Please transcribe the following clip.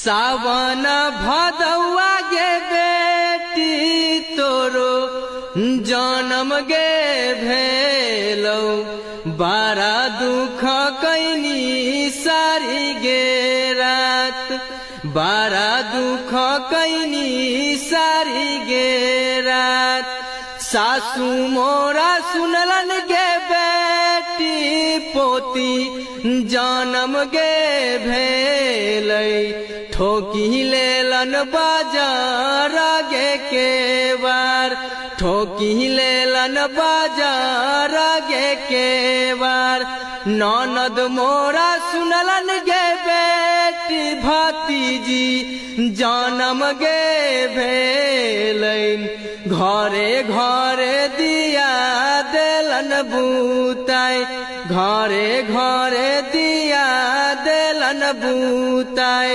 सावन भदौआ गे बेटी तोरो जन्म गे भेलौ बारा दुख कैनी सारी गे रात बारा दुख कैनी सारी गे रात सासू मोरा सुनलन गे बेटी पोती जन्म गे भेलै ठोकी लेलन बाजार गे केवार ठोकी लेलन बाजार गे केवार ननद मोरा सुनलन गे बेटी भतीजी जन्म गे भेलैन घरे घरे दिया देलन बूताई घरे घरे दिया देलन बूताई।